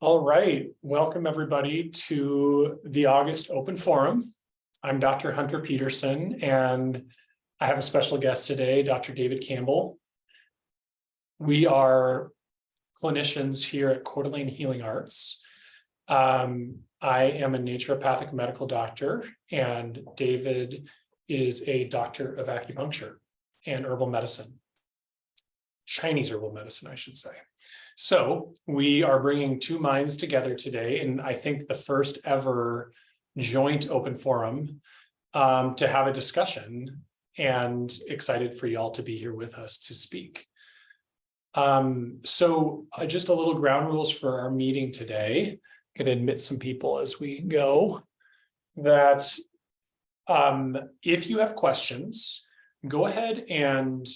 All right, welcome everybody to the August Open Forum. I'm Dr. Hunter Peterson, and I have a special guest today, Dr. David Campbell. We are clinicians here at Coeur d'Alene Healing Arts. I am a naturopathic medical doctor, and David is a doctor of acupuncture and herbal medicine. Chinese herbal medicine, I should say. So we are bringing two minds together today, and I think the first ever joint open forum to have a discussion, and excited for y'all to be here with us to speak. So just a little ground rules for our meeting today. I'm going to admit some people as we go that if you have questions, go ahead and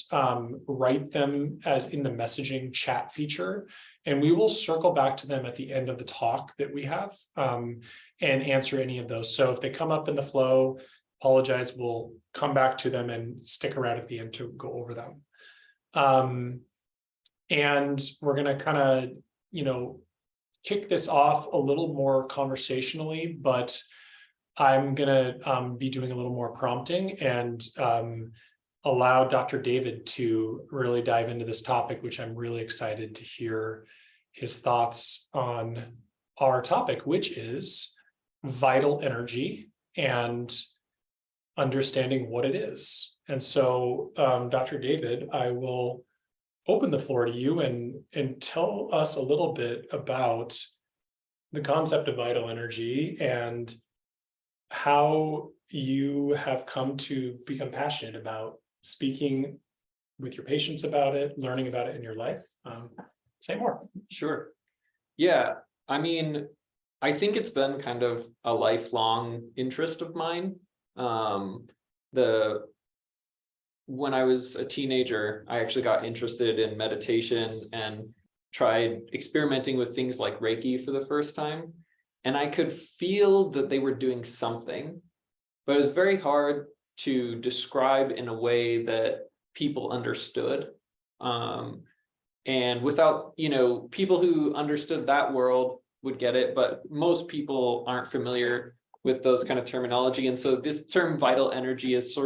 write them as in the messaging chat feature, and we will circle back to them at the end of the talk that we have and answer any of those. So if they come up in the flow, apologize, we'll come back to them and stick around at the end to go over them. And we're going to kind of, kick this off a little more conversationally, but I'm going to be doing a little more prompting and allow Dr. David to really dive into this topic, which I'm really excited to hear his thoughts on our topic, which is vital energy and understanding what it is. And so, Dr. David, I will open the floor to you and tell us a little bit about the concept of vital energy and how you have come to become passionate about speaking with your patients about it, learning about it in your life. Say more. Sure. Yeah. I mean, I think it's been kind of a lifelong interest of mine. When I was a teenager, I actually got interested in meditation and tried experimenting with things like Reiki for the first time. And I could feel that they were doing something, but it was very hard to describe in a way that people understood. And without, people who understood that world would get it, but most people aren't familiar with those kind of terminology. And so this term vital energy is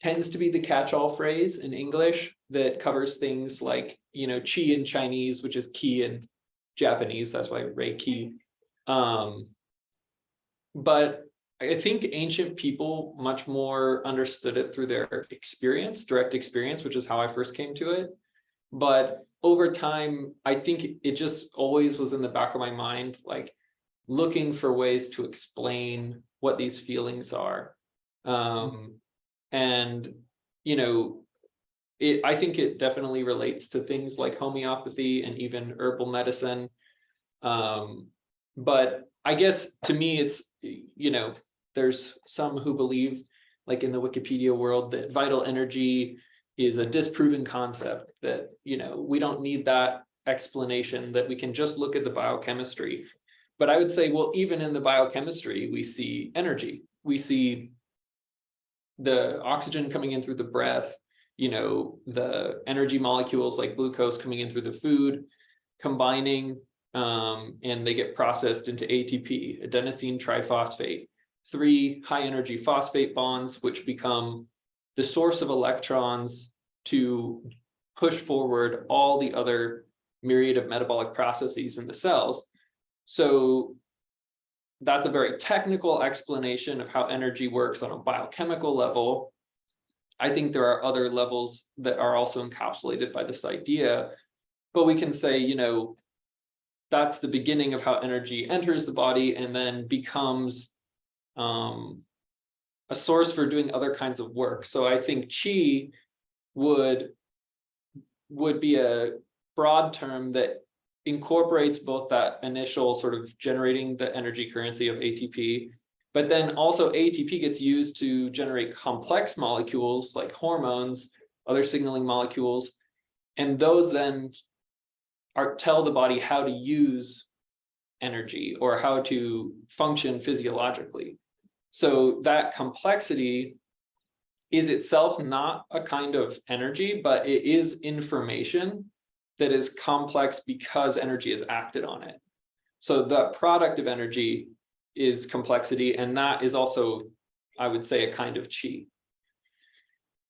tends to be the catch-all phrase in English that covers things like, qi in Chinese, which is ki in Japanese. That's why Reiki. But I think ancient people much more understood it through their experience, direct experience, which is how I first came to it. But over time, I think it just always was in the back of my mind, like looking for ways to explain what these feelings are. And, I think it definitely relates to things like homeopathy and even herbal medicine. But I guess to me, it's, there's some who believe, like in the Wikipedia world, that vital energy is a disproven concept, that, we don't need that explanation, that we can just look at the biochemistry. But I would say, well, even in the biochemistry, we see energy. We see the oxygen coming in through the breath, the energy molecules like glucose coming in through the food, combining, and they get processed into ATP, adenosine triphosphate, 3 high energy phosphate bonds, which become the source of electrons to push forward all the other myriad of metabolic processes in the cells. So that's a very technical explanation of how energy works on a biochemical level. I think there are other levels that are also encapsulated by this idea, but we can say, that's the beginning of how energy enters the body and then becomes a source for doing other kinds of work. So I think qi would be a broad term that incorporates both that initial sort of generating the energy currency of ATP, but then also ATP gets used to generate complex molecules like hormones, other signaling molecules, and those then tell the body how to use energy or how to function physiologically. So that complexity is itself not a kind of energy, but it is information that is complex because energy is acted on it. So the product of energy is complexity, and that is also, I would say, a kind of chi.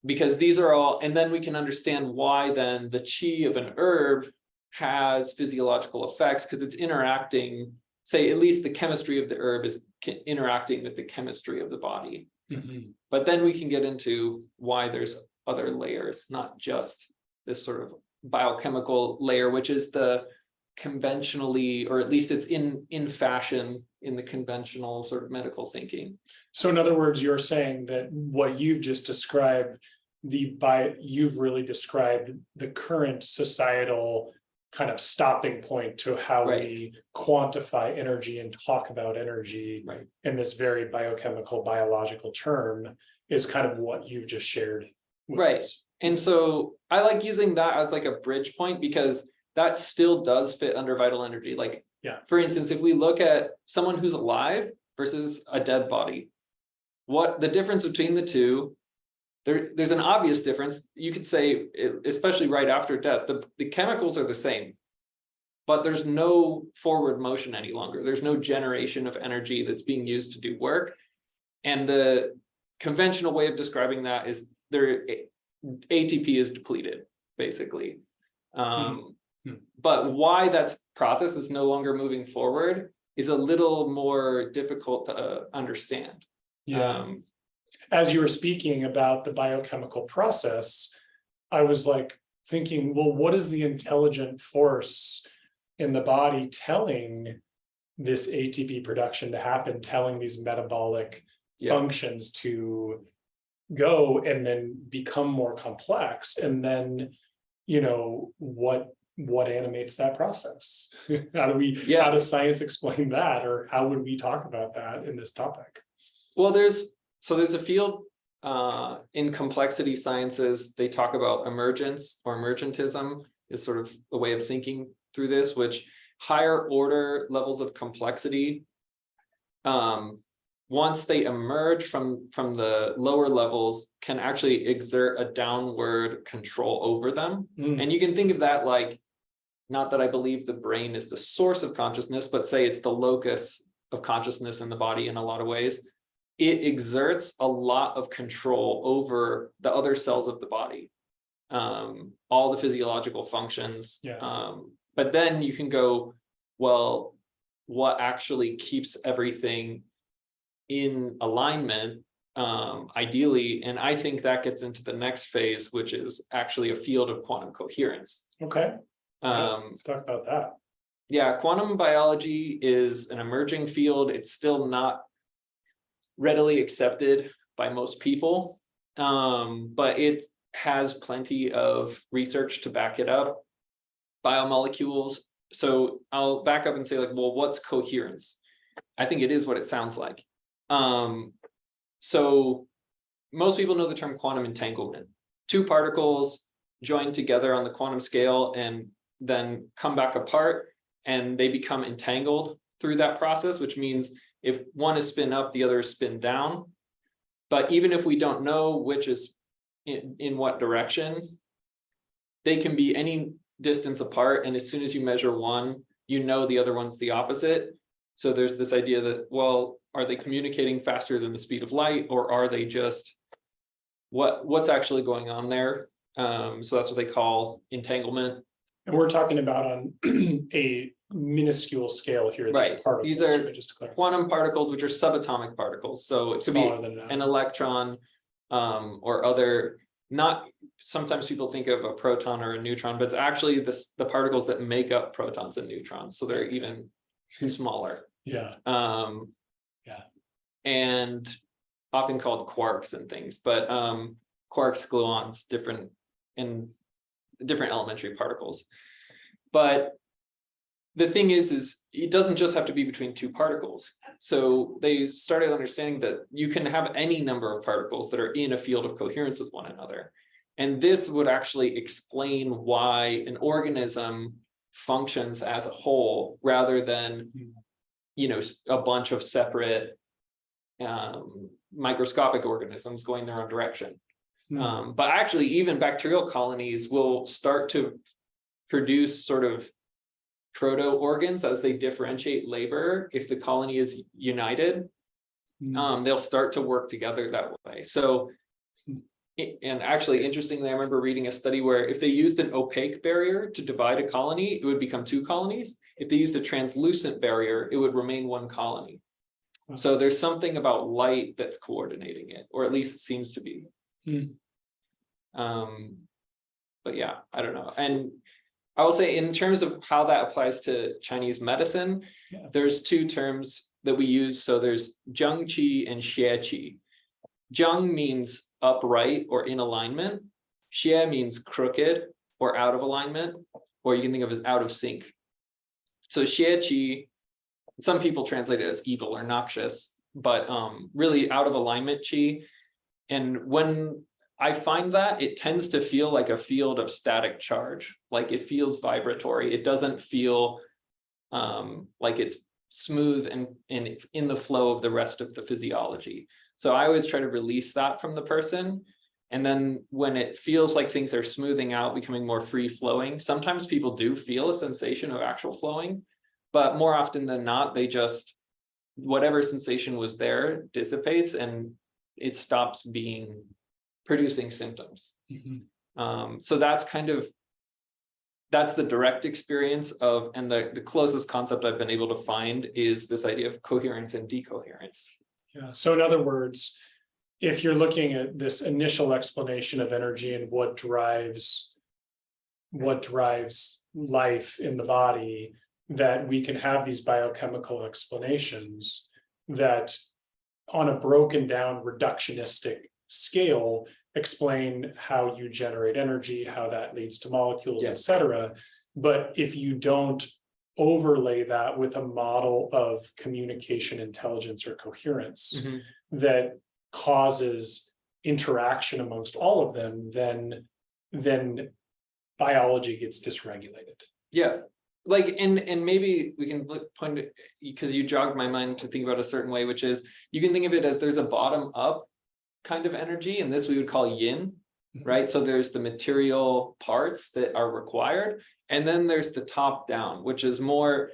Because these are all, and then we can understand why then the chi of an herb has physiological effects, because it's interacting, say, at least the chemistry of the herb is interacting with the chemistry of the body. Mhm. But then we can get into why there's other layers, not just this sort of biochemical layer, which is the conventionally, or at least it's in fashion in the conventional sort of medical thinking. So in other words, you're saying that what you've just described, you've really described the current societal kind of stopping point to how we quantify energy and talk about energy in this very biochemical, biological term is kind of what you've just shared with us. And so I like using that as like a bridge point, because that still does fit under vital energy. Like, for instance, if we look at someone who's alive versus a dead body, what the difference between the two, there's an obvious difference. You could say, especially right after death, the chemicals are the same, but there's no forward motion any longer. There's no generation of energy that's being used to do work. And the conventional way of describing that is ATP is depleted, basically. But why that process is no longer moving forward is a little more difficult to understand. As you were speaking about the biochemical process, I was like thinking, well, what is the intelligent force in the body telling this ATP production to happen, telling these metabolic functions to go and then become more complex? And then, what animates that process? How does science explain that, or how would we talk about that in this topic? Well, there's a field in complexity sciences, they talk about emergence or emergentism is sort of a way of thinking through this, which higher order levels of complexity, once they emerge from the lower levels, can actually exert a downward control over them. And you can think of that like, not that I believe the brain is the source of consciousness, but say it's the locus of consciousness in the body in a lot of ways. It exerts a lot of control over the other cells of the body, all the physiological functions. But then you can go, well, what actually keeps everything in alignment, ideally? And I think that gets into the next phase, which is actually a field of quantum coherence. Okay. Let's talk about that. Quantum biology is an emerging field. It's still not readily accepted by most people, but it has plenty of research to back it up. Biomolecules. So I'll back up and say, like, well, what's coherence? I think it is what it sounds like. So most people know the term quantum entanglement. Two particles join together on the quantum scale and then come back apart, and they become entangled through that process, which means if one is spin up, the other is spin down. But even if we don't know which is in what direction, they can be any distance apart. And as soon as you measure one, the other one's the opposite. So there's this idea that, well, are they communicating faster than the speed of light, or are they just, what's actually going on there? So that's what they call entanglement. And we're talking about on a minuscule scale here. These are quantum particles, which are subatomic particles. So it could be an electron, or other, sometimes people think of a proton or a neutron, but it's actually the particles that make up protons and neutrons. So they're even smaller. And often called quarks and things, but quarks, gluons, different elementary particles. But the thing is it doesn't just have to be between two particles. So they started understanding that you can have any number of particles that are in a field of coherence with one another. And this would actually explain why an organism functions as a whole rather than, a bunch of separate microscopic organisms going their own direction. But actually, even bacterial colonies will start to produce sort of proto-organs as they differentiate labor. If the colony is united, they'll start to work together that way. So, and actually, interestingly, I remember reading a study where if they used an opaque barrier to divide a colony, it would become 2 colonies. If they used a translucent barrier, it would remain 1 colony. So there's something about light that's coordinating it, or at least it seems to be. But yeah, I don't know. And I will say, in terms of how that applies to Chinese medicine, there's 2 terms that we use. So there's Zheng Qi and Xie Qi. Zheng means upright or in alignment. Xie means crooked or out of alignment, or you can think of as out of sync. So Xie Qi, some people translate it as evil or noxious, but really out of alignment Qi. And when I find that, it tends to feel like a field of static charge, like it feels vibratory. It doesn't feel like it's smooth and in the flow of the rest of the physiology. So I always try to release that from the person. And then when it feels like things are smoothing out, becoming more free flowing, sometimes people do feel a sensation of actual flowing, but more often than not, they just, whatever sensation was there dissipates and it stops producing symptoms. So that's that's the direct experience of, and the closest concept I've been able to find is this idea of coherence and decoherence. Yeah. So in other words, if you're looking at this initial explanation of energy and what drives life in the body, that we can have these biochemical explanations that on a broken down reductionistic scale explain how you generate energy, how that leads to molecules, etc. But if you don't overlay that with a model of communication, intelligence, or coherence that causes interaction amongst all of them, then biology gets dysregulated. Yeah. Like, and maybe we can point it, because you jogged my mind to think about a certain way, which is you can think of it as there's a bottom up kind of energy, and this we would call yin, right? So there's the material parts that are required, and then there's the top down, which is more,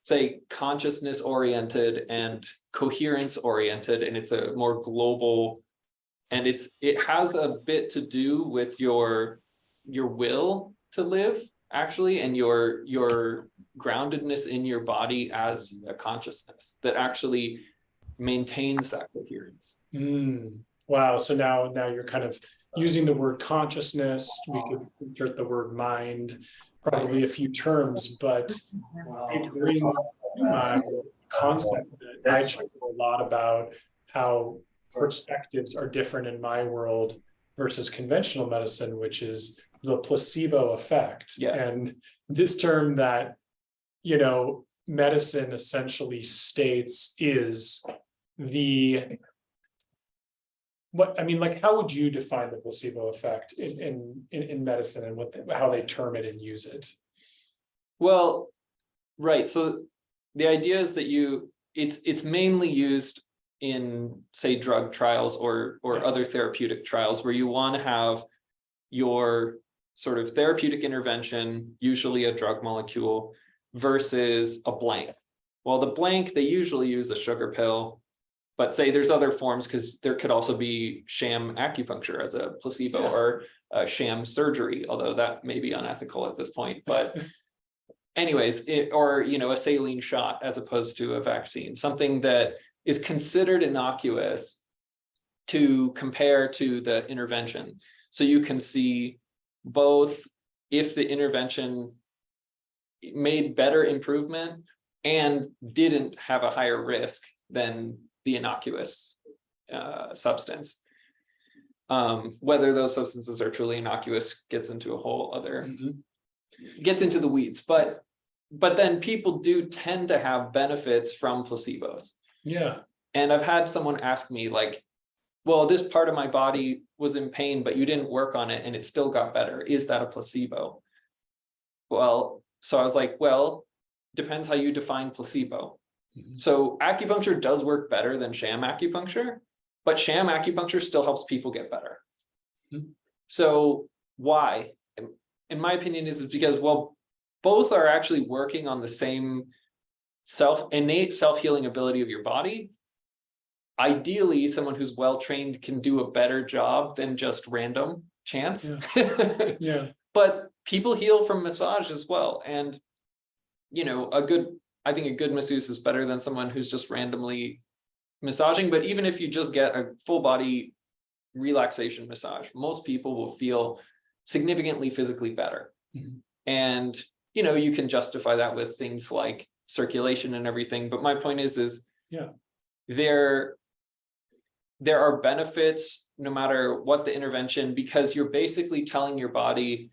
say, consciousness oriented and coherence oriented, and it's a more global, and it has a bit to do with your will to live, actually, and your groundedness in your body as a consciousness that actually maintains that coherence. Wow. So now you're kind of using the word consciousness. We could insert the word mind, probably a few terms, but it brings to my concept that I talk a lot about how perspectives are different in my world versus conventional medicine, which is the placebo effect. And this term that, medicine essentially states is how would you define the placebo effect in medicine and how they term it and use it? Well, right. So the idea is that it's mainly used in, say, drug trials or other therapeutic trials where you want to have your sort of therapeutic intervention, usually a drug molecule, versus a blank. Well, the blank, they usually use a sugar pill, but say there's other forms, because there could also be sham acupuncture as a placebo or sham surgery, although that may be unethical at this point. But anyways, or a saline shot as opposed to a vaccine, something that is considered innocuous to compare to the intervention. So you can see both if the intervention made better improvement and didn't have a higher risk than the innocuous substance. Whether those substances are truly innocuous gets into a whole other, gets into the weeds, but then people do tend to have benefits from placebos. Yeah. And I've had someone ask me like, well, this part of my body was in pain, but you didn't work on it and it still got better. Is that a placebo? Well, so I was like, well, depends how you define placebo. So acupuncture does work better than sham acupuncture, but sham acupuncture still helps people get better. So why? In my opinion, is because, well, both are actually working on the same innate self-healing ability of your body. Ideally, someone who's well-trained can do a better job than just random chance. Yeah. But people heal from massage as well. And, I think a good masseuse is better than someone who's just randomly massaging. But even if you just get a full body relaxation massage, most people will feel significantly physically better. Mm-hmm. And, you can justify that with things like circulation and everything. But my point is there are benefits no matter what the intervention, because you're basically telling your body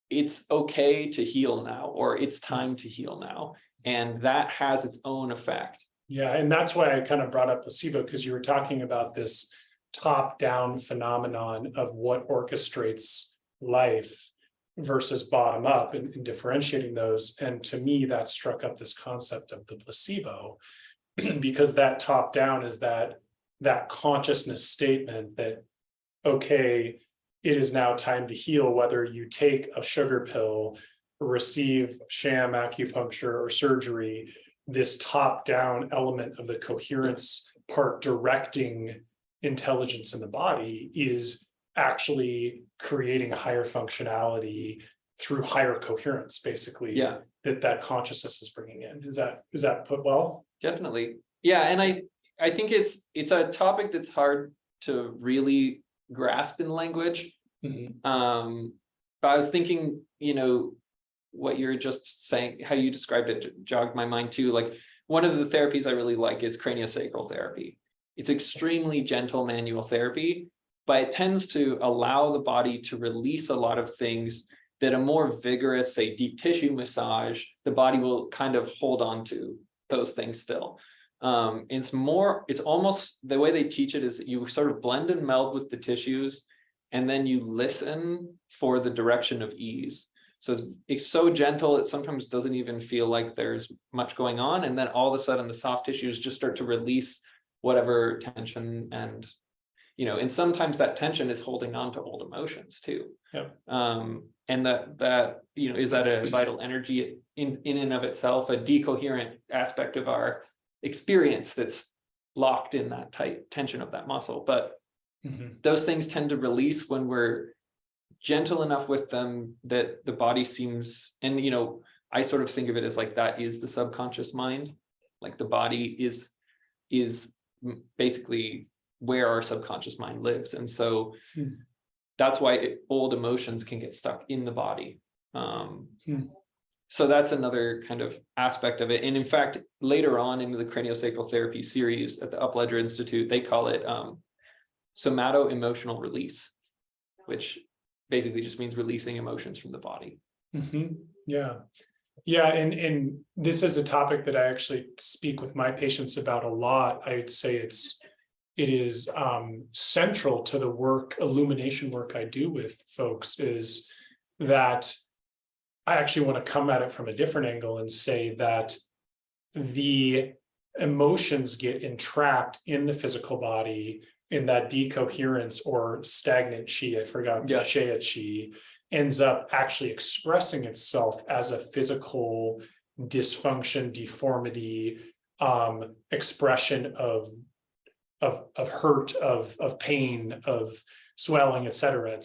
it's okay to heal now, or it's time to heal now. And that has its own effect. Yeah. And that's why I kind of brought up placebo, because you were talking about this top-down phenomenon of what orchestrates life versus bottom up, and differentiating those. And to me, that struck up this concept of the placebo, because that top down is that consciousness statement that, okay, it is now time to heal, whether you take a sugar pill, receive sham acupuncture or surgery. This top down element of the coherence part directing intelligence in the body is actually creating a higher functionality through higher coherence, basically. Yeah. That consciousness is bringing in. Is that put well? Definitely. Yeah. And I think it's a topic that's hard to really grasp in language. Mm-hmm. But I was thinking, what you're just saying, how you described it jogged my mind too. Like, one of the therapies I really like is craniosacral therapy. It's extremely gentle manual therapy, but it tends to allow the body to release a lot of things that a more vigorous, say, deep tissue massage, the body will kind of hold on to those things still. It's almost the way they teach it is that you sort of blend and meld with the tissues, and then you listen for the direction of ease. So it's so gentle, it sometimes doesn't even feel like there's much going on. And then all of a sudden the soft tissues just start to release whatever tension, and sometimes that tension is holding on to old emotions too. Yeah. And that is that a vital energy in and of itself, a decoherent aspect of our experience that's locked in that tight tension of that muscle. But those things tend to release when we're gentle enough with them that the body seems, and I sort of think of it as like that is the subconscious mind. Like the body is basically where our subconscious mind lives. And so that's why old emotions can get stuck in the body. So that's another kind of aspect of it. And in fact, later on in the craniosacral therapy series at the Upledger Institute, they call it somato-emotional release, which basically just means releasing emotions from the body. Yeah. And this is a topic that I actually speak with my patients about a lot. I'd say it is central to the illumination work I do with folks, is that I actually want to come at it from a different angle and say that the emotions get entrapped in the physical body in that decoherence or stagnant chi. I forgot the chi ends up actually expressing itself as a physical dysfunction, deformity, expression of hurt, of pain, of swelling, et cetera,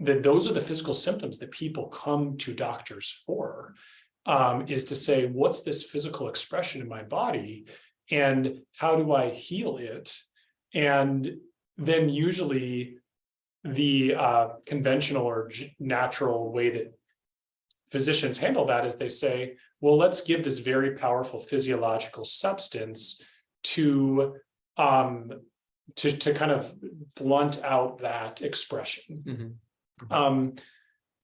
that those are the physical symptoms that people come to doctors for, is to say, what's this physical expression in my body and how do I heal it? And then usually the conventional or natural way that physicians handle that is they say, well, let's give this very powerful physiological substance to kind of blunt out that expression.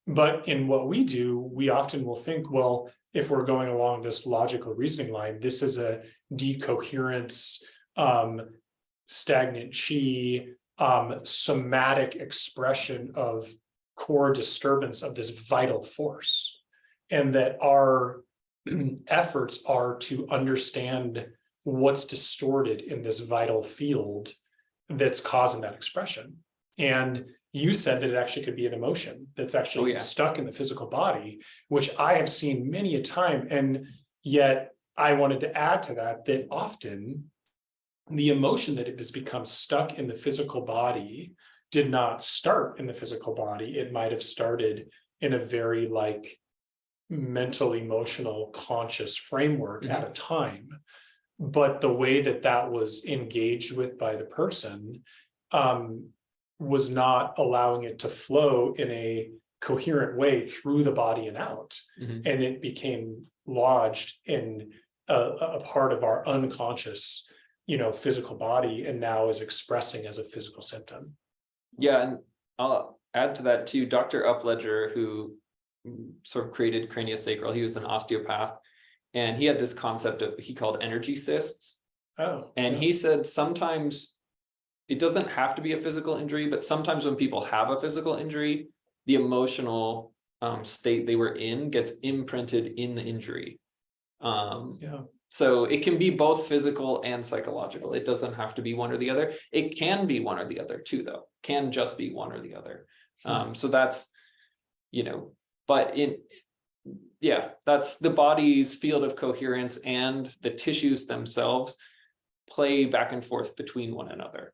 But in what we do, we often will think, well, if we're going along this logical reasoning line, this is a decoherence, stagnant chi, somatic expression of core disturbance of this vital force, and that our efforts are to understand what's distorted in this vital field that's causing that expression. And you said that it actually could be an emotion that's actually yeah. stuck in the physical body, which I have seen many a time. And yet I wanted to add to that, that often the emotion that it has become stuck in the physical body did not start in the physical body. It might have started in a very like mental, emotional, conscious framework at a time. But the way that that was engaged with by the person was not allowing it to flow in a coherent way through the body and out. And it became lodged in a part of our unconscious, physical body, and now is expressing as a physical symptom. Yeah, and I'll add to that too. Dr. Upledger, who sort of created craniosacral, he was an osteopath, and he had this concept of, he called energy cysts. Oh, and he said sometimes it doesn't have to be a physical injury, but sometimes when people have a physical injury, the emotional state they were in gets imprinted in the injury. So it can be both physical and psychological. It doesn't have to be one or the other. It can be one or the other too, though. Can just be one or the other. So that's, but that's the body's field of coherence, and the tissues themselves play back and forth between one another.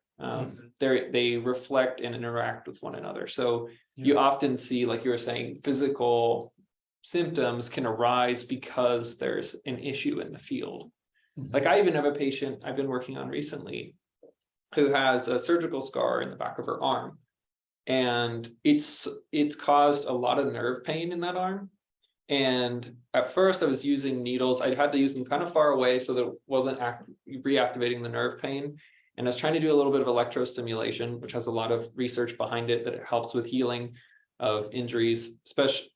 They reflect and interact with one another. So you often see, like you were saying, physical symptoms can arise because there's an issue in the field. Like I even have a patient I've been working on recently who has a surgical scar in the back of her arm, and it's caused a lot of nerve pain in that arm. And at first I was using needles. I had to use them kind of far away so that it wasn't reactivating the nerve pain. And I was trying to do a little bit of electrostimulation, which has a lot of research behind it, that it helps with healing of injuries, especially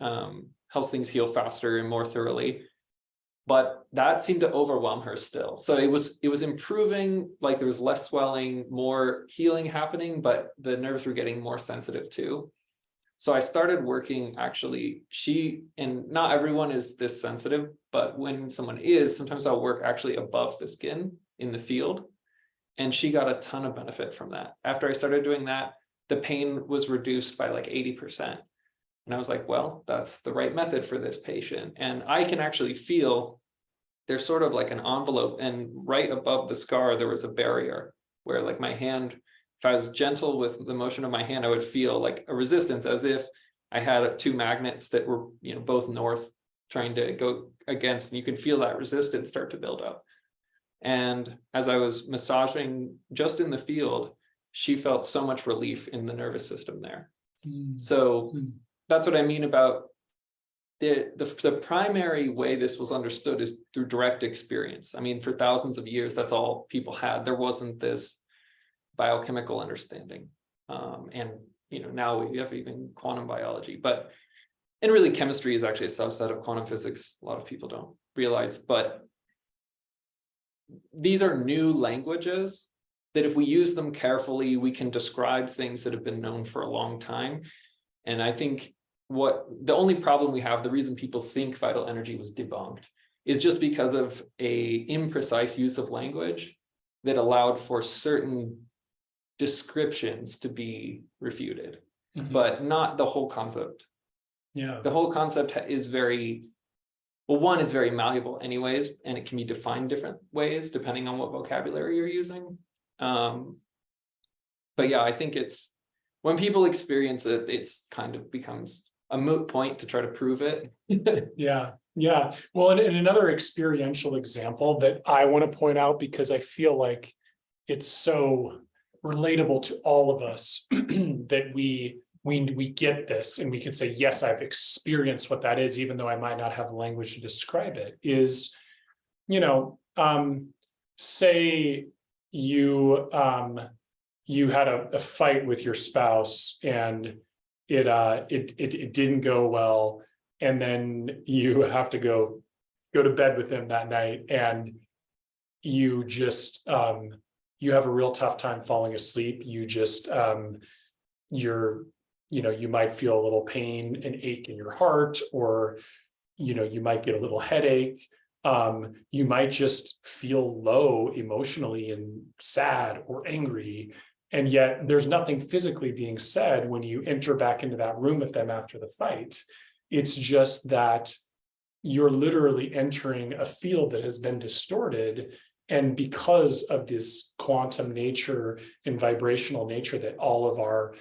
helps things heal faster and more thoroughly. But that seemed to overwhelm her still. So it was improving, like there was less swelling, more healing happening, but the nerves were getting more sensitive too. So I started working, actually, and not everyone is this sensitive, but when someone is, sometimes I'll work actually above the skin in the field. And she got a ton of benefit from that. After I started doing that, the pain was reduced by like 80%. And I was like, well, that's the right method for this patient. And I can actually feel there's sort of like an envelope, and right above the scar, there was a barrier where like my hand, if I was gentle with the motion of my hand, I would feel like a resistance, as if I had two magnets that were, both north trying to go against, and you can feel that resistance start to build up. And as I was massaging just in the field, she felt so much relief in the nervous system there. So that's what I mean about the primary way this was understood is through direct experience. I mean, for thousands of years, that's all people had. There wasn't this biochemical understanding. And, now we have even quantum biology, and really chemistry is actually a subset of quantum physics. A lot of people don't realize, but these are new languages that if we use them carefully, we can describe things that have been known for a long time. And I think the only problem we have, the reason people think vital energy was debunked, is just because of a imprecise use of language that allowed for certain descriptions to be refuted, but not the whole concept. The whole concept is one, it's very malleable anyways, and it can be defined different ways depending on what vocabulary you're using. But yeah, I think when people experience it, it's kind of becomes a moot point to try to prove it. Yeah. Well, and another experiential example that I want to point out, because I feel like it's so relatable to all of us that we get this and we can say, yes, I've experienced what that is, even though I might not have language to describe it, is, say you had a fight with your spouse and it didn't go well, and then you have to go to bed with him that night, and you just you have a real tough time falling asleep. You just you might feel a little pain and ache in your heart, or you might get a little headache. You might just feel low emotionally and sad or angry. And yet there's nothing physically being said when you enter back into that room with them after the fight. It's just that you're literally entering a field that has been distorted. And because of this quantum nature and vibrational nature that all of our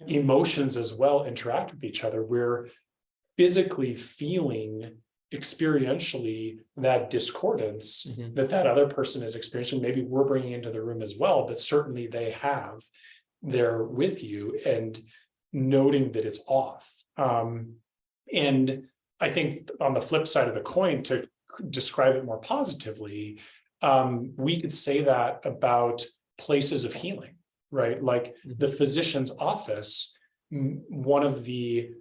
emotions as well interact with each other, we're physically feeling experientially that discordance that other person is experiencing. Maybe we're bringing into the room as well, but certainly they have. They're with you and noting that it's off. And I think on the flip side of the coin, to describe it more positively, we could say that about places of healing, right? Like the physician's office, they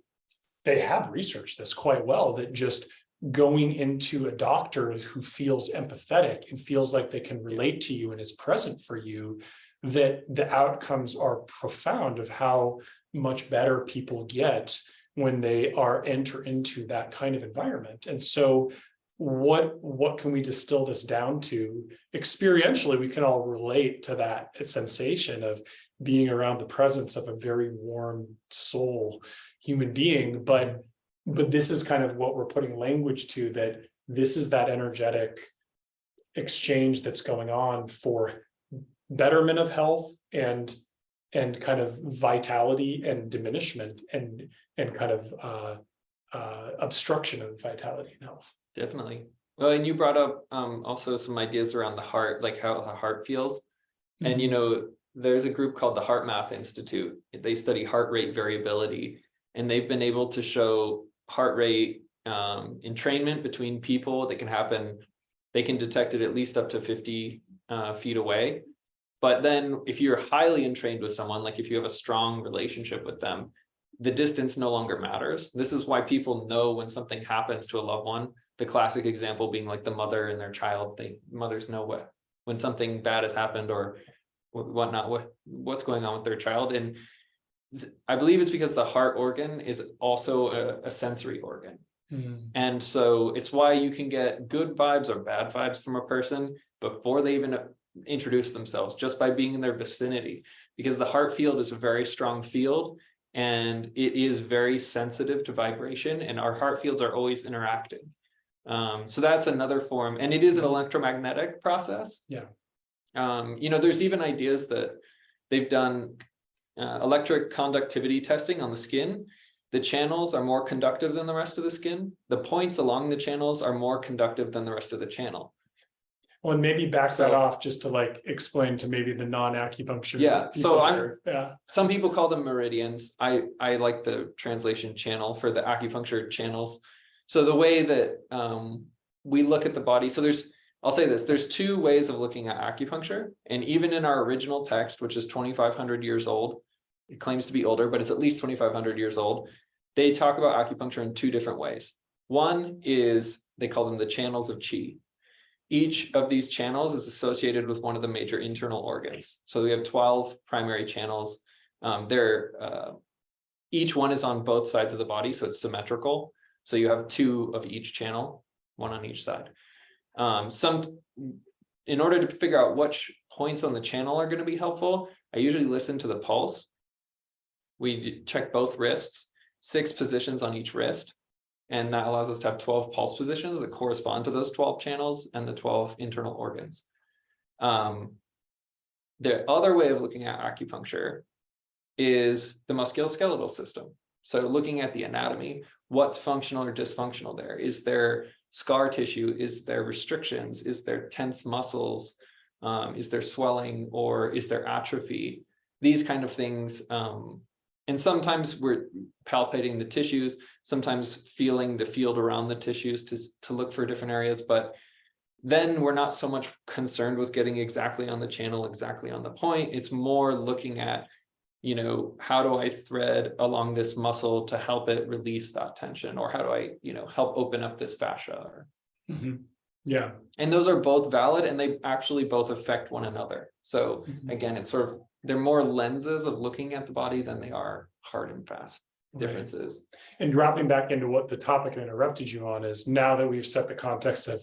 have researched this quite well, that just going into a doctor who feels empathetic and feels like they can relate to you and is present for you, that the outcomes are profound of how much better people get when they enter into that kind of environment. And so what can we distill this down to? Experientially, we can all relate to that sensation of being around the presence of a very warm soul human being, but this is kind of what we're putting language to, that this is that energetic exchange that's going on for betterment of health and kind of vitality and diminishment and kind of obstruction of vitality and health. Definitely. Well, and you brought up also some ideas around the heart, like how the heart feels. And, you know, there's a group called the Heart Math Institute. They study heart rate variability, and they've been able to show heart rate entrainment between people that can happen. They can detect it at least up to 50 feet away. But then if you're highly entrained with someone, like if you have a strong relationship with them, the distance no longer matters. This is why people know when something happens to a loved one. The classic example being like the mother and their child. Mothers know when something bad has happened or whatnot, what's going on with their child. And I believe it's because the heart organ is also a sensory organ. And so it's why you can get good vibes or bad vibes from a person before they even introduce themselves, just by being in their vicinity, because the heart field is a very strong field and it is very sensitive to vibration, and our heart fields are always interacting. So that's another form, and it is an electromagnetic process. Yeah. You know, there's even ideas that they've done electric conductivity testing on the skin. The channels are more conductive than the rest of the skin. The points along the channels are more conductive than the rest of the channel. Well, and maybe back that off just to like explain to maybe the non-acupuncture. Yeah. So some people call them meridians. I like the translation channel for the acupuncture channels. So the way that we look at the body, so I'll say this, there's two ways of looking at acupuncture. And even in our original text, which is 2,500 years old, it claims to be older, but it's at least 2,500 years old. They talk about acupuncture in two different ways. One is, they call them the channels of chi. Each of these channels is associated with one of the major internal organs. So we have 12 primary channels. Each one is on both sides of the body, so it's symmetrical. So you have two of each channel, one on each side. In order to figure out which points on the channel are going to be helpful, I usually listen to the pulse. We check both wrists, 6 positions on each wrist. And that allows us to have 12 pulse positions that correspond to those 12 channels and the 12 internal organs. The other way of looking at acupuncture is the musculoskeletal system. So looking at the anatomy, what's functional or dysfunctional there? Is there scar tissue? Is there restrictions? Is there tense muscles? Is there swelling, or is there atrophy? These kind of things. And sometimes we're palpating the tissues, sometimes feeling the field around the tissues to look for different areas. But then we're not so much concerned with getting exactly on the channel, exactly on the point. It's more looking at, you know, how do I thread along this muscle to help it release that tension? Or how do I, you know, help open up this fascia? Yeah. And those are both valid, and they actually both affect one another. So again, it's sort of, they're more lenses of looking at the body than they are hard and fast differences. Right. And dropping back into what the topic I interrupted you on is, now that we've set the context of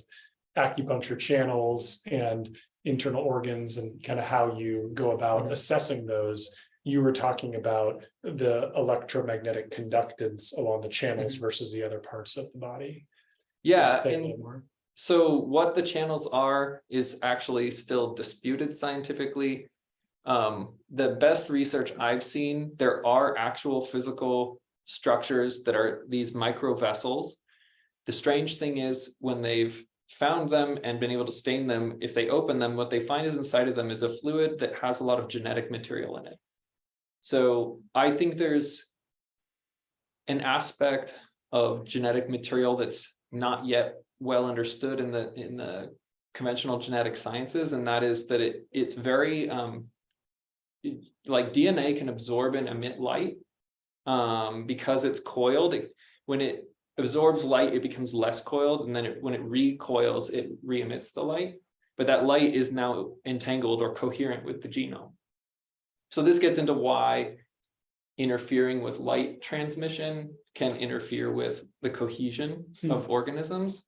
acupuncture channels and internal organs and kind of how you go about assessing those. You were talking about the electromagnetic conductance along the channels versus the other parts of the body. Yeah, say a little more. so what the channels are is actually still disputed scientifically. The best research I've seen, there are actual physical structures that are these micro vessels. The strange thing is when they've found them and been able to stain them, if they open them, what they find is inside of them is a fluid that has a lot of genetic material in it. So I think there's an aspect of genetic material that's not yet well understood in the conventional genetic sciences, and that is that it's very like DNA can absorb and emit light because it's coiled. When it absorbs light, it becomes less coiled, and then when it recoils, it re-emits the light. But that light is now entangled or coherent with the genome. So this gets into why interfering with light transmission can interfere with the cohesion of organisms.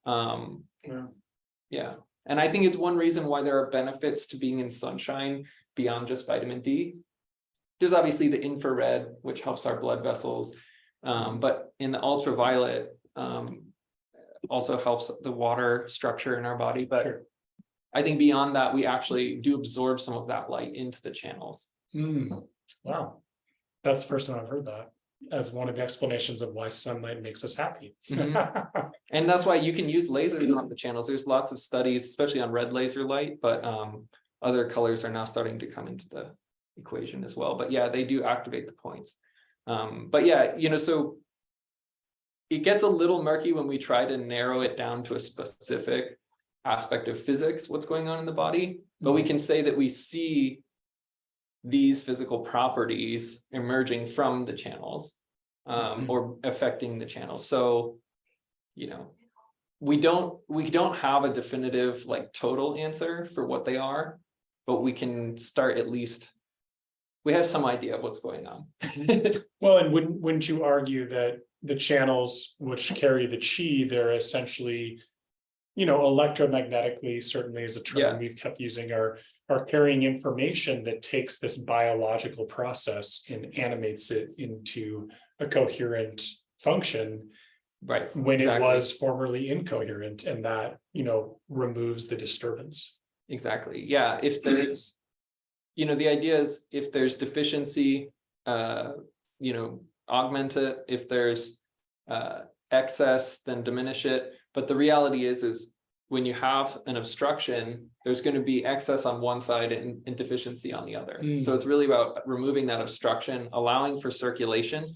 Yeah. And I think it's one reason why there are benefits to being in sunshine beyond just vitamin D. There's obviously the infrared, which helps our blood vessels, but in the ultraviolet also helps the water structure in our body. But I think beyond that, we actually do absorb some of that light into the channels. Wow. That's the first time I've heard that as one of the explanations of why sunlight makes us happy. And that's why you can use lasers on the channels. There's lots of studies, especially on red laser light, but other colors are now starting to come into the equation as well. But yeah, they do activate the points. But yeah, so it gets a little murky when we try to narrow it down to a specific aspect of physics, what's going on in the body. But we can say that we see these physical properties emerging from the channels or affecting the channels. So, we don't have a definitive like total answer for what they are, but we can start at least, we have some idea of what's going on. Well, and wouldn't you argue that the channels which carry the chi, they're essentially, electromagnetically, certainly is a term we've kept using, are carrying information that takes this biological process and animates it into a coherent function, right? When it was formerly incoherent, and that, removes the disturbance. Exactly. Yeah. If there's, the idea is if there's deficiency, augment it. If there's excess, then diminish it. But the reality is when you have an obstruction, there's going to be excess on one side and deficiency on the other. So it's really about removing that obstruction, allowing for circulation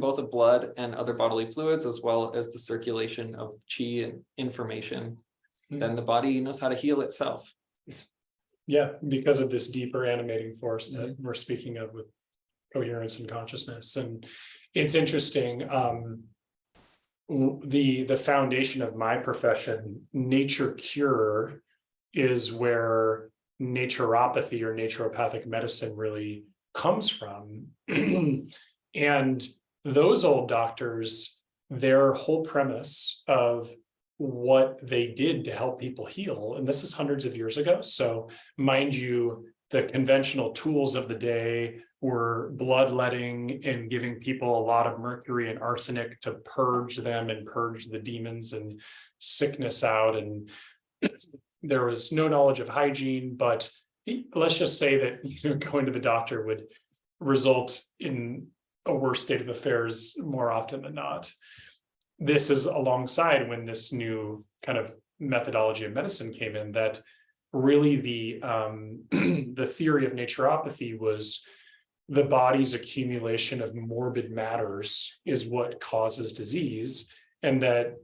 both of blood and other bodily fluids, as well as the circulation of chi and information. Then the body knows how to heal itself. Yeah, because of this deeper animating force that we're speaking of with coherence and consciousness. And it's interesting. The foundation of my profession, nature cure, is where naturopathy or naturopathic medicine really comes from. And those old doctors, their whole premise of what they did to help people heal, and this is hundreds of years ago. So mind you, the conventional tools of the day were bloodletting and giving people a lot of mercury and arsenic to purge them and purge the demons and sickness out. And there was no knowledge of hygiene, but let's just say that going to the doctor would result in a worse state of affairs more often than not. This is alongside when this new kind of methodology of medicine came in, that really the theory of naturopathy was the body's accumulation of morbid matters is what causes disease, and that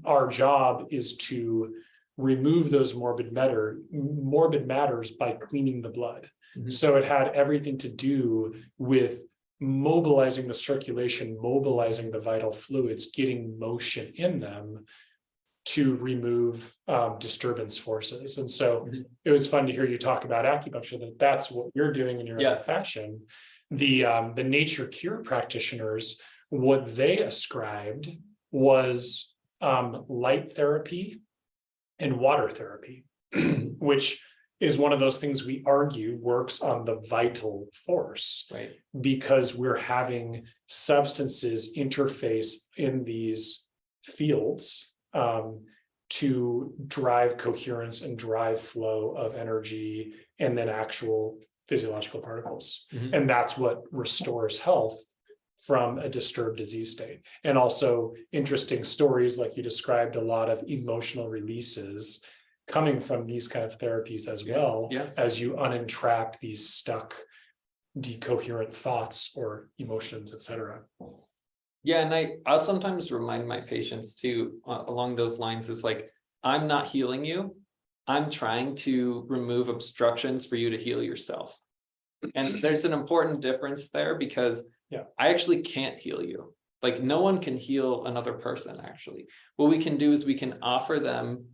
our job is to remove those morbid matters by cleaning the blood. So it had everything to do with mobilizing the circulation, mobilizing the vital fluids, getting motion in them to remove disturbance forces. And so it was fun to hear you talk about acupuncture, that's what you're doing in your own fashion. The nature cure practitioners, what they ascribed was light therapy and water therapy. which is one of those things we argue works on the vital force, Right. because we're having substances interface in these fields to drive coherence and drive flow of energy and then actual physiological particles. Mhm. And that's what restores health from a disturbed disease state. And also interesting stories, like you described, a lot of emotional releases coming from these kind of therapies as well, Yeah. as you unentrap these stuck, decoherent thoughts or emotions, etc. Yeah, and I'll sometimes remind my patients too, along those lines, is like, I'm not healing you. I'm trying to remove obstructions for you to heal yourself. And there's an important difference there, because I actually can't heal you. Like, no one can heal another person, actually. What we can do is we can offer them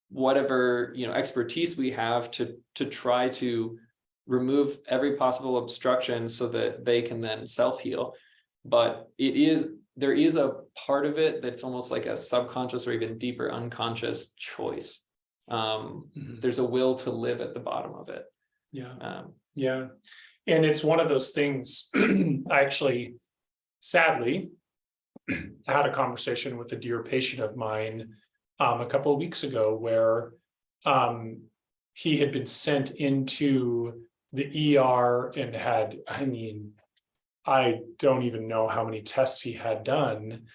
whatever, expertise we have to try to remove every possible obstruction so that they can then self-heal. But there is a part of it that's almost like a subconscious or even deeper unconscious choice. There's a will to live at the bottom of it. Yeah. And it's one of those things. I actually, sadly, had a conversation with a dear patient of mine a couple of weeks ago, where he had been sent into the ER and had, I don't even know how many tests he had done,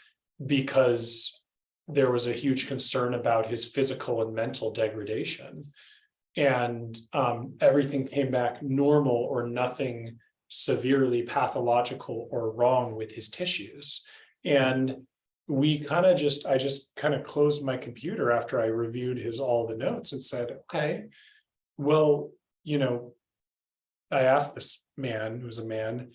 because there was a huge concern about his physical and mental degradation. And everything came back normal, or nothing severely pathological or wrong with his tissues. And I just kind of closed my computer after I reviewed all the notes and said, okay, well, I asked this man, who's a man,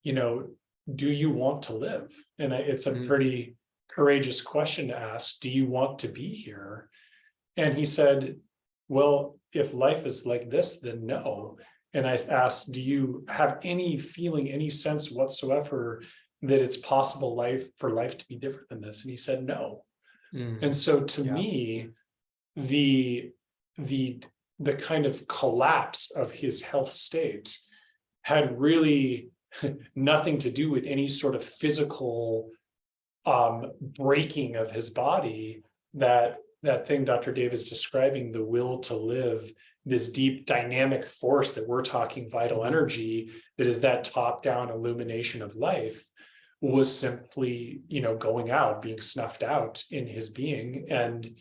do you want to live? And it's a pretty courageous question to ask. Do you want to be here? And he said, well, if life is like this, then no. And I asked, do you have any feeling, any sense whatsoever that it's possible for life to be different than this? And he said, no. And so to me, the kind of collapse of his health state had really nothing to do with any sort of physical breaking of his body. That thing Dr. Dave is describing, the will to live, this deep dynamic force that we're talking, vital energy, that is that top-down illumination of life, was simply, going out, being snuffed out in his being. And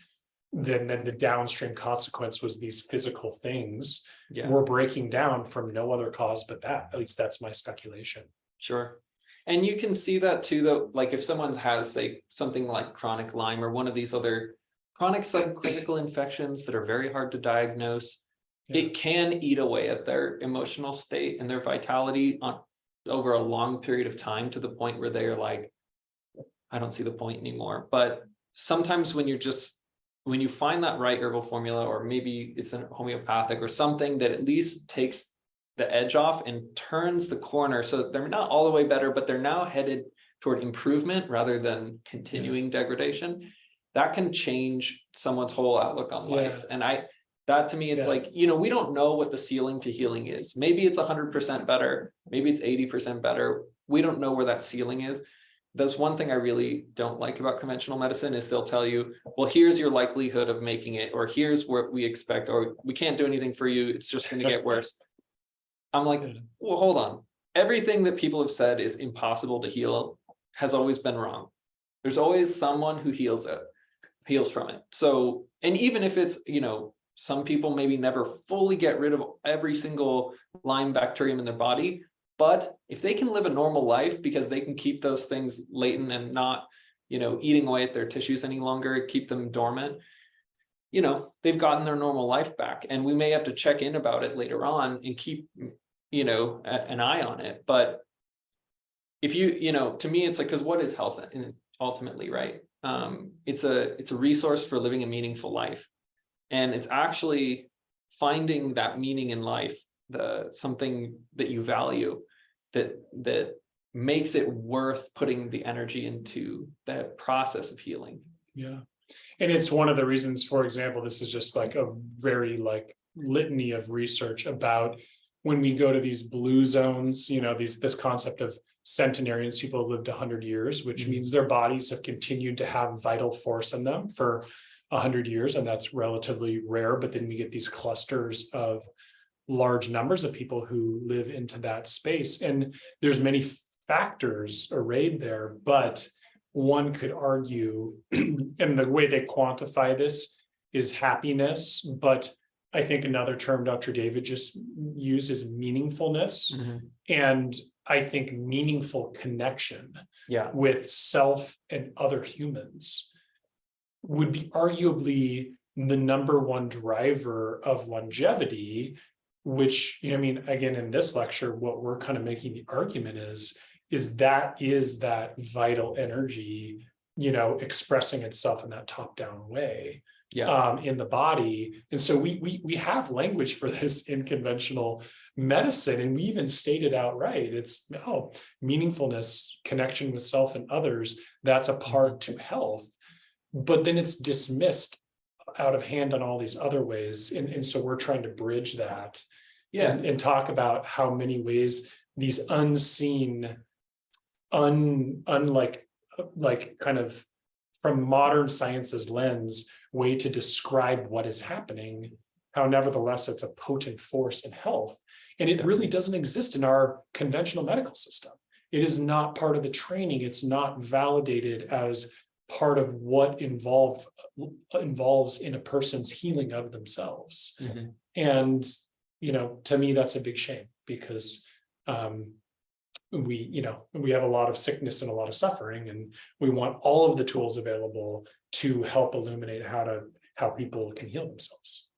then the downstream consequence was these physical things were breaking down from no other cause but that. At least that's my speculation. Sure. And you can see that too, though, like if someone has, say, something like chronic Lyme or one of these other chronic subclinical infections that are very hard to diagnose, it can eat away at their emotional state and their vitality over a long period of time, to the point where they're like, I don't see the point anymore. But sometimes when you find that right herbal formula, or maybe it's a homeopathic or something that at least takes the edge off and turns the corner, so they're not all the way better, but they're now headed toward improvement rather than continuing degradation, that can change someone's whole outlook on life. And that to me, it's like, we don't know what the ceiling to healing is. Maybe it's 100% better. Maybe it's 80% better. We don't know where that ceiling is. That's one thing I really don't like about conventional medicine, is they'll tell you, well, here's your likelihood of making it, or here's what we expect, or we can't do anything for you. It's just going to get worse. I'm like, well, hold on. Everything that people have said is impossible to heal has always been wrong. There's always someone who heals from it. So, and even if it's, some people maybe never fully get rid of every single Lyme bacterium in their body, but if they can live a normal life because they can keep those things latent and not, eating away at their tissues any longer, keep them dormant, they've gotten their normal life back. And we may have to check in about it later on and keep, an eye on it. But if to me, it's like, because what is health ultimately, right? It's a resource for living a meaningful life. And it's actually finding that meaning in life, something that you value, that makes it worth putting the energy into that process of healing. And it's one of the reasons, for example, this is just like a very like litany of research about when we go to these blue zones, this concept of centenarians, people have lived 100 years, which means their bodies have continued to have vital force in them for 100 years. And that's relatively rare. But then we get these clusters of large numbers of people who live into that space. And there's many factors arrayed there, but one could argue, and the way they quantify this is happiness, but I think another term Dr. David just used is meaningfulness. And I think meaningful connection with self and other humans would be arguably the number one driver of longevity, which, again, in this lecture, what we're kind of making the argument is that vital energy, expressing itself in that top-down way. In the body. And so we have language for this in conventional medicine, and we even state it outright. It's meaningfulness, connection with self and others, that's a part to health, but then it's dismissed out of hand on all these other ways. And so we're trying to bridge that and talk about how many ways these unseen, unlike kind of from modern science's lens, way to describe what is happening, how nevertheless it's a potent force in health. And it really doesn't exist in our conventional medical system. It is not part of the training. It's not validated as part of what involves in a person's healing of themselves. And, to me, that's a big shame, because we have a lot of sickness and a lot of suffering, and we want all of the tools available to help illuminate how people can heal themselves.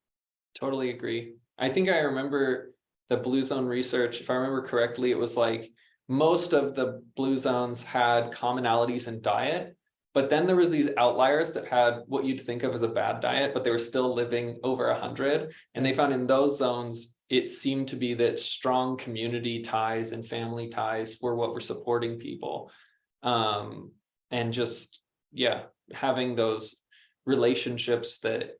Totally agree. I think I remember the blue zone research. If I remember correctly, it was like most of the blue zones had commonalities in diet, but then there was these outliers that had what you'd think of as a bad diet, but they were still living over 100. And they found in those zones, it seemed to be that strong community ties and family ties were what were supporting people. And just, having those relationships that,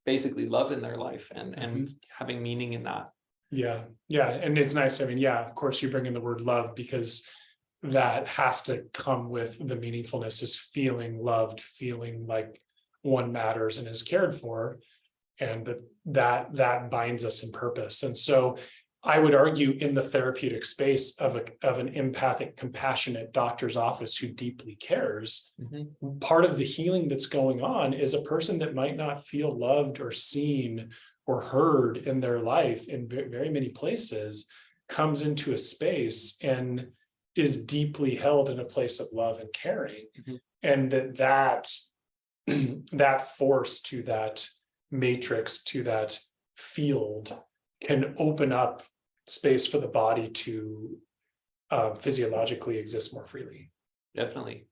basically love in their life and having meaning in that. Yeah. And it's nice. Of course you bring in the word love, because that has to come with the meaningfulness, is feeling loved, feeling like one matters and is cared for. And that binds us in purpose. And so I would argue, in the therapeutic space of an empathic, compassionate doctor's office who deeply cares, part of the healing that's going on is a person that might not feel loved or seen or heard in their life in very many places comes into a space and is deeply held in a place of love and caring. And that force to that matrix, to that field, can open up space for the body to physiologically exist more freely. Definitely.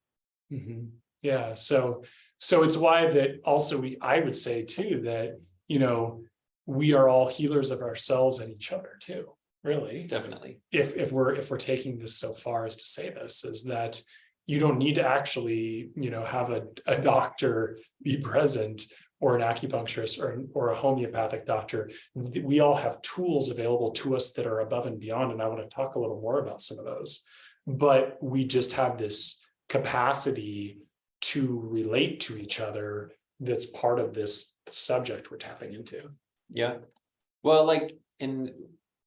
So it's why that also I would say too that we are all healers of ourselves and each other too. Really, definitely. If we're taking this so far as to say this, is that you don't need to actually have a doctor be present, or an acupuncturist or a homeopathic doctor. We all have tools available to us that are above and beyond. And I want to talk a little more about some of those, but we just have this capacity to relate to each other. That's part of this subject we're tapping into. Yeah. Well, and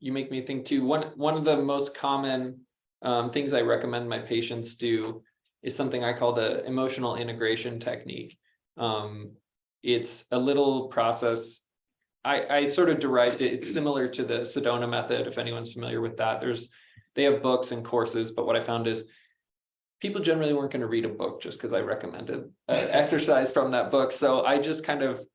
you make me think too, one of the most common things I recommend my patients do is something I call the emotional integration technique. It's a little process. I sort of derived it. It's similar to the Sedona method, if anyone's familiar with that. They have books and courses, but what I found is people generally weren't going to read a book just because I recommended exercise from that book. So I just kind of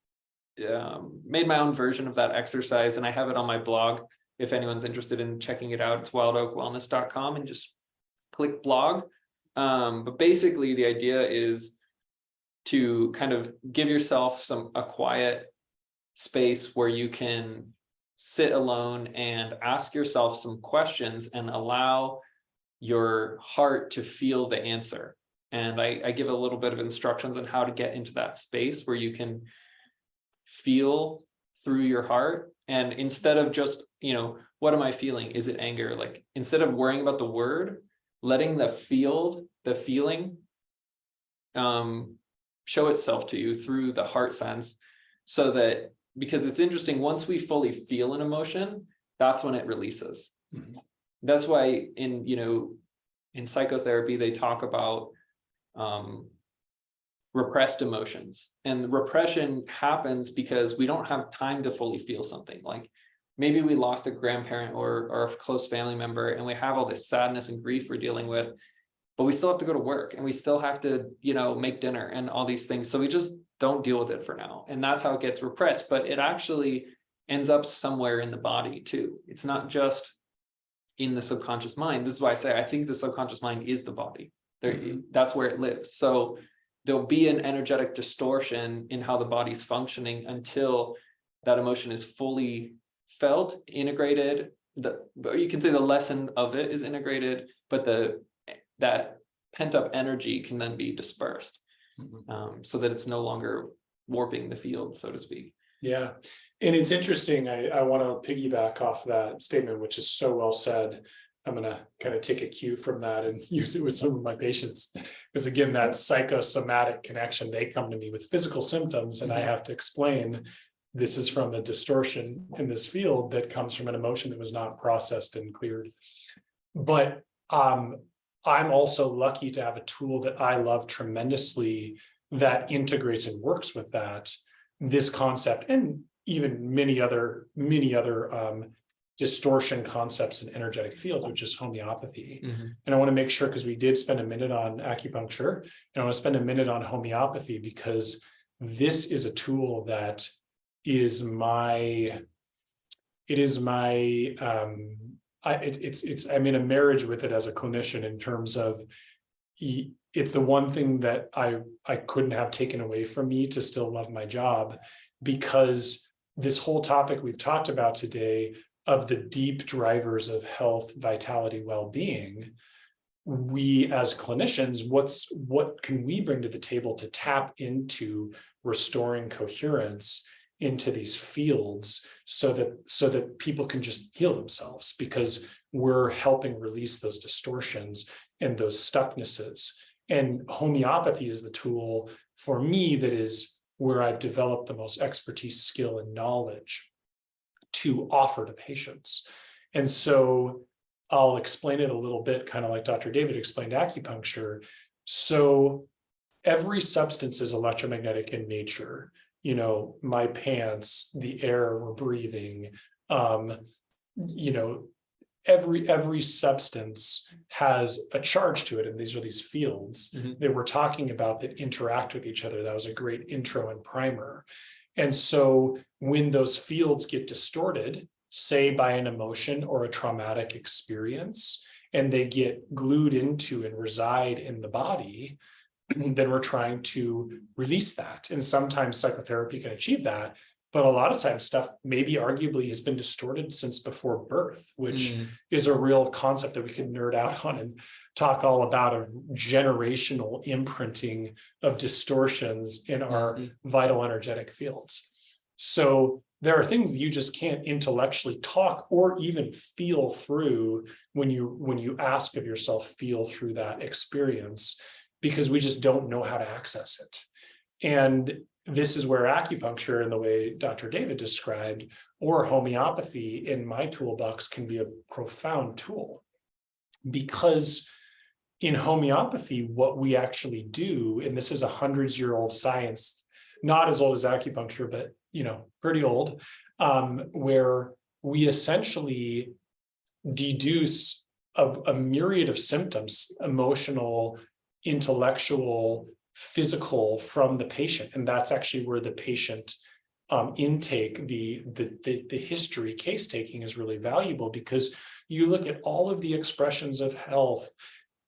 made my own version of that exercise, and I have it on my blog. If anyone's interested in checking it out, it's wildoakwellness.com, and just click blog. But basically the idea is to kind of give yourself a quiet space where you can sit alone and ask yourself some questions and allow your heart to feel the answer. And I give a little bit of instructions on how to get into that space where you can feel through your heart. And instead of just, what am I feeling? Is it anger? Like, instead of worrying about the word, letting the feeling show itself to you through the heart sense. So that, because it's interesting, once we fully feel an emotion, that's when it releases. Mm-hmm. That's why in psychotherapy, they talk about repressed emotions, and repression happens because we don't have time to fully feel something. Like, maybe we lost a grandparent or a close family member, and we have all this sadness and grief we're dealing with, but we still have to go to work, and we still have to, make dinner and all these things. So we just don't deal with it for now. And that's how it gets repressed, but it actually ends up somewhere in the body too. It's not just in the subconscious mind. This is why I say, I think the subconscious mind is the body. That's where it lives. So there'll be an energetic distortion in how the body's functioning until that emotion is fully felt, integrated. You can say the lesson of it is integrated, but that pent-up energy can then be dispersed, so that it's no longer warping the field, so to speak. Yeah. And it's interesting. I want to piggyback off that statement, which is so well said. I'm going to kind of take a cue from that and use it with some of my patients. Because again, that psychosomatic connection, they come to me with physical symptoms, and I have to explain this is from a distortion in this field that comes from an emotion that was not processed and cleared. But I'm also lucky to have a tool that I love tremendously that integrates and works with this concept, and even many other distortion concepts in energetic fields, which is homeopathy. And I want to make sure, because we did spend a minute on acupuncture, and I want to spend a minute on homeopathy, because this is a tool that is I'm in a marriage with it as a clinician, in terms of it's the one thing that I couldn't have taken away from me to still love my job, because this whole topic we've talked about today of the deep drivers of health, vitality, well-being, we as clinicians, what can we bring to the table to tap into restoring coherence into these fields, so that people can just heal themselves, because we're helping release those distortions and those stucknesses. And homeopathy is the tool for me that is where I've developed the most expertise, skill, and knowledge to offer to patients. And so I'll explain it a little bit, kind of like Dr. David explained acupuncture. So every substance is electromagnetic in nature. My pants, the air we're breathing, every substance has a charge to it. And these are these fields that we're talking about that interact with each other. That was a great intro and primer. And so when those fields get distorted, say by an emotion or a traumatic experience, and they get glued into and reside in the body, then we're trying to release that. And sometimes psychotherapy can achieve that. But a lot of times stuff maybe arguably has been distorted since before birth, which is a real concept that we could nerd out on and talk all about, a generational imprinting of distortions in our vital energetic fields. So there are things you just can't intellectually talk or even feel through when you ask of yourself, feel through that experience, because we just don't know how to access it. And this is where acupuncture, in the way Dr. David described, or homeopathy in my toolbox, can be a profound tool. Because in homeopathy, what we actually do, and this is a hundreds-year-old science, not as old as acupuncture, but pretty old, where we essentially deduce a myriad of symptoms, emotional, intellectual, physical, from the patient. And that's actually where the patient intake, the history case taking is really valuable, because you look at all of the expressions of health,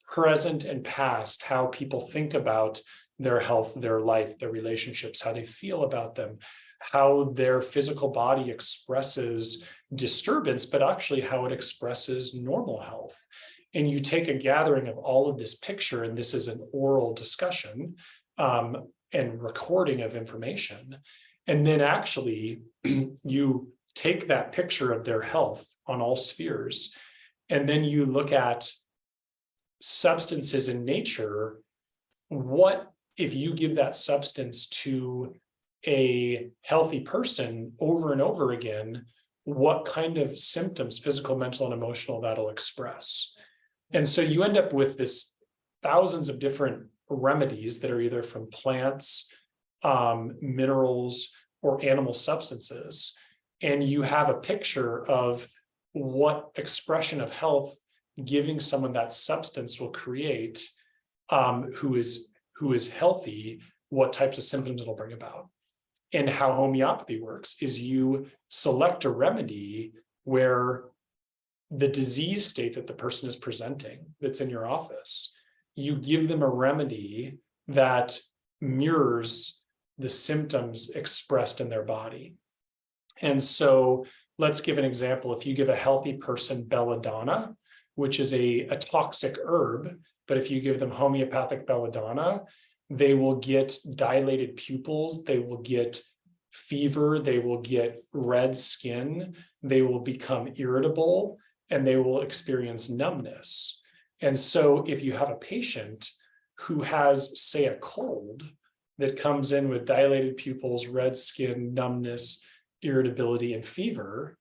present and past, how people think about their health, their life, their relationships, how they feel about them, how their physical body expresses disturbance, but actually how it expresses normal health. and you take a gathering of all of this picture, and this is an oral discussion and recording of information. And then actually you take that picture of their health on all spheres, and then you look at substances in nature. What if you give that substance to a healthy person over and over again, what kind of symptoms, physical, mental, and emotional, that'll express? And so you end up with this thousands of different remedies that are either from plants, minerals, or animal substances. And you have a picture of what expression of health giving someone that substance will create, who is healthy, what types of symptoms it'll bring about. And how homeopathy works is you select a remedy where the disease state that the person is presenting that's in your office, you give them a remedy that mirrors the symptoms expressed in their body. And so let's give an example. If you give a healthy person belladonna, which is a toxic herb, but if you give them homeopathic belladonna, they will get dilated pupils, they will get fever, they will get red skin, they will become irritable, and they will experience numbness. And so if you have a patient who has, say, a cold that comes in with dilated pupils, red skin, numbness, irritability, and fever,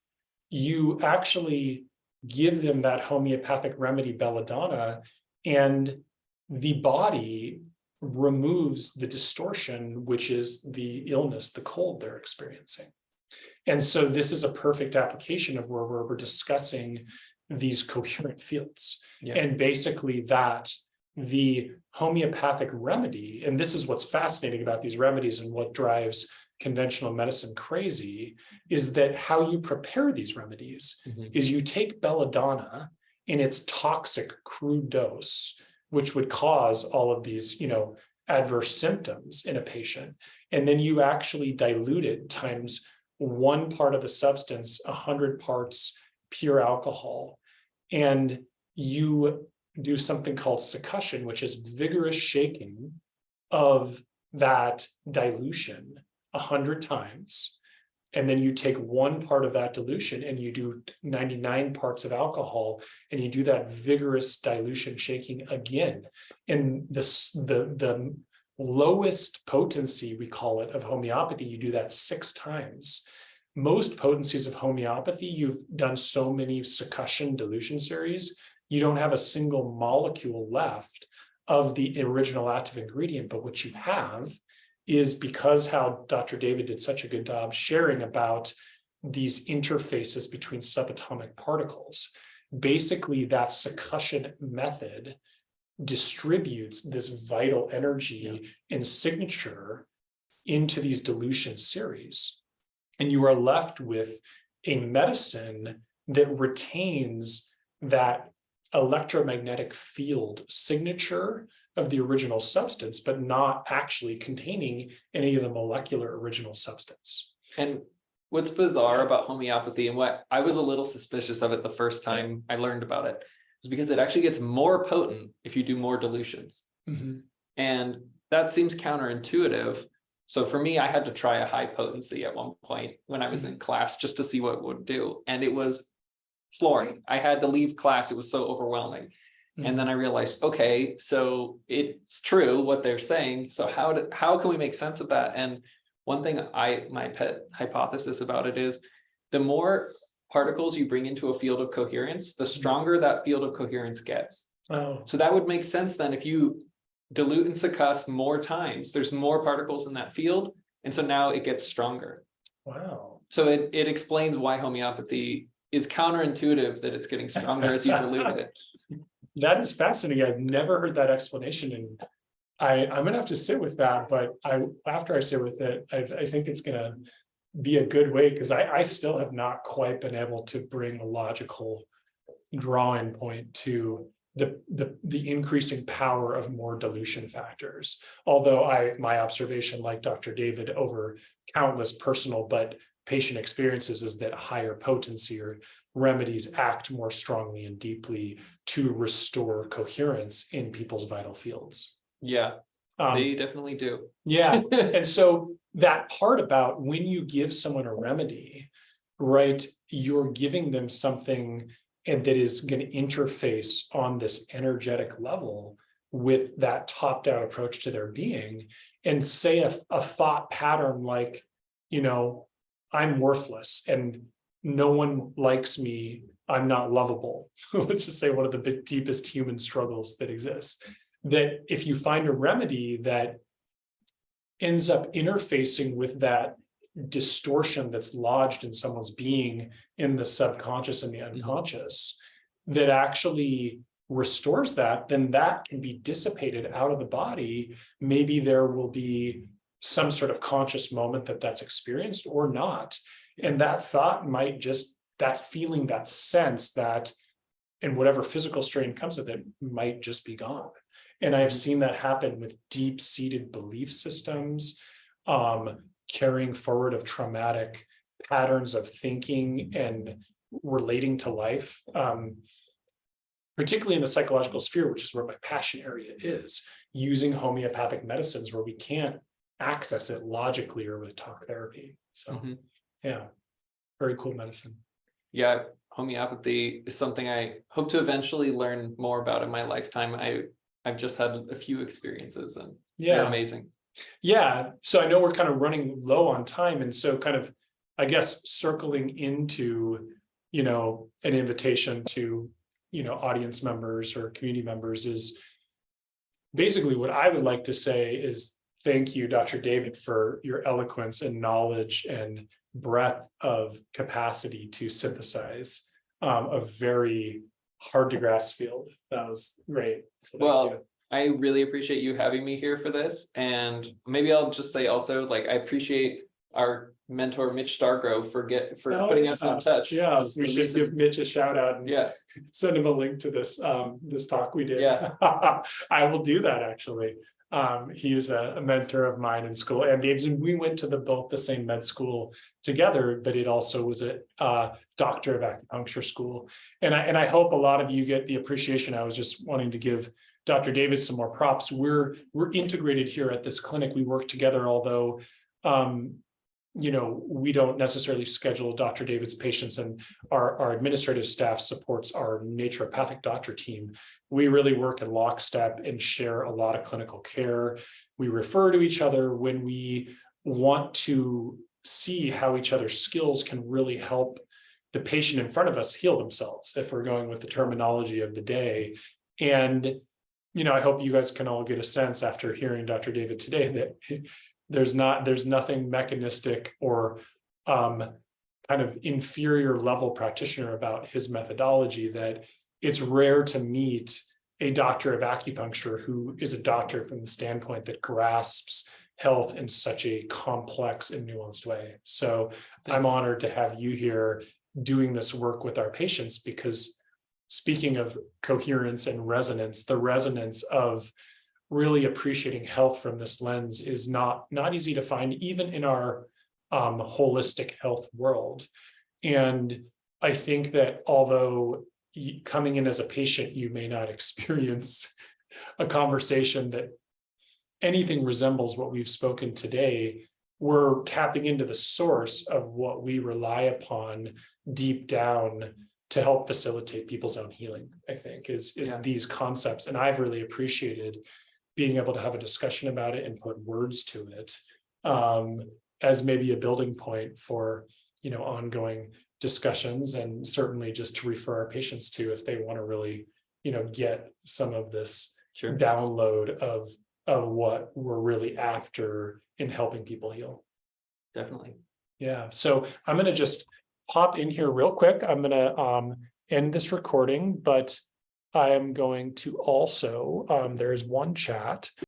you actually give them that homeopathic remedy belladonna, and the body removes the distortion, which is the illness, the cold they're experiencing. And so this is a perfect application of where we're discussing these coherent fields. Yeah. And basically that the homeopathic remedy, and this is what's fascinating about these remedies and what drives conventional medicine crazy, is that how you prepare these remedies is you take belladonna in its toxic crude dose, which would cause all of these, adverse symptoms in a patient. And then you actually dilute it times 1 part of the substance, 100 parts pure alcohol. And you do something called succussion, which is vigorous shaking of that dilution 100 times. And then you take 1 part of that dilution and you do 99 parts of alcohol, and you do that vigorous dilution shaking again. And the lowest potency, we call it, of homeopathy, you do that 6 times. Most potencies of homeopathy, you've done so many succussion dilution series, you don't have a single molecule left of the original active ingredient. But what you have is, because how Dr. David did such a good job sharing about these interfaces between subatomic particles, basically that succussion method distributes this vital energy and signature into these dilution series. And you are left with a medicine that retains that electromagnetic field signature of the original substance, but not actually containing any of the molecular original substance. And what's bizarre about homeopathy, and what I was a little suspicious of it the first time I learned about it, is because it actually gets more potent if you do more dilutions. And that seems counterintuitive. So for me, I had to try a high potency at one point when I was in class just to see what it would do. And it was flooring. I had to leave class. It was so overwhelming. And then I realized, okay, so it's true what they're saying. So how can we make sense of that? And one thing my pet hypothesis about it is, the more particles you bring into a field of coherence, the stronger that field of coherence gets. Oh. So that would make sense then if you dilute and succuss more times, there's more particles in that field. And so now it gets stronger. Wow. So it explains why homeopathy is counterintuitive, that it's getting stronger as you dilute it. That is fascinating. I've never heard that explanation, and I'm gonna have to sit with that. But after I sit with it, I think it's gonna be a good way, because I still have not quite been able to bring a logical drawing point to the increasing power of more dilution factors. Although my observation, like Dr. David, over countless personal but patient experiences, is that higher potency or remedies act more strongly and deeply to restore coherence in people's vital fields. Yeah, Um, they definitely do. yeah. And so that part about when you give someone a remedy, right, you're giving them something and that is going to interface on this energetic level with that top-down approach to their being, and say a thought pattern like, you know, I'm worthless and no one likes me, I'm not lovable, let's just say one of the deepest human struggles that exists, that if you find a remedy that ends up interfacing with that distortion that's lodged in someone's being in the subconscious and the unconscious, that actually restores that, then that can be dissipated out of the body. Maybe there will be some sort of conscious moment that that's experienced or not. And that thought might just, that feeling, that sense, that, and whatever physical strain comes with it might just be gone. And I've seen that happen with deep-seated belief systems, carrying forward of traumatic patterns of thinking and relating to life, particularly in the psychological sphere, which is where my passion area is, using homeopathic medicines where we can't access it logically or with talk therapy. So yeah, very cool medicine. Yeah, homeopathy is something I hope to eventually learn more about in my lifetime. I've just had a few experiences and they're amazing. Yeah. So I know we're kind of running low on time. And so kind of, I guess, circling into, you know, an invitation to, you know, audience members or community members is basically what I would like to say is thank you, Dr. David, for your eloquence and knowledge and breadth of capacity to synthesize a very hard to grasp field. That was great. So well, I really appreciate you having me here for this. And maybe I'll just say also, like, I appreciate our mentor, Mitch Stargrove, for putting us in touch. Yeah, we should give Mitch a shout out and send him a link to this this talk we did. Yeah. I will do that actually. He is a mentor of mine in school, and Dave's, and we went to both the same med school together, but it also was a Doctor of Acupuncture school. And I hope a lot of you get the appreciation. I was just wanting to give Dr. David some more props. We're integrated here at this clinic. We work together, although you know, we don't necessarily schedule Dr. David's patients, and our administrative staff supports our naturopathic doctor team. We really work in lockstep and share a lot of clinical care. We refer to each other when we want to see how each other's skills can really help the patient in front of us heal themselves, if we're going with the terminology of the day. And, you know, I hope you guys can all get a sense after hearing Dr. David today that there's nothing mechanistic or kind of inferior level practitioner about his methodology, that it's rare to meet a doctor of acupuncture who is a doctor from the standpoint that grasps health in such a complex and nuanced way. So I'm honored to have you here doing this work with our patients, because speaking of coherence and resonance, the resonance of really appreciating health from this lens is not easy to find, even in our holistic health world. And I think that although coming in as a patient, you may not experience a conversation that anything resembles what we've spoken today, we're tapping into the source of what we rely upon deep down to help facilitate people's own healing, I think, is these concepts. And I've really appreciated being able to have a discussion about it and put words to it as maybe a building point for, you know, ongoing discussions, and certainly just to refer our patients to if they want to really, you know, get some of this download of what we're really after in helping people heal. Definitely. Yeah. So I'm going to just pop in here real quick. I'm going to end this recording, but I am going to also, there is one chat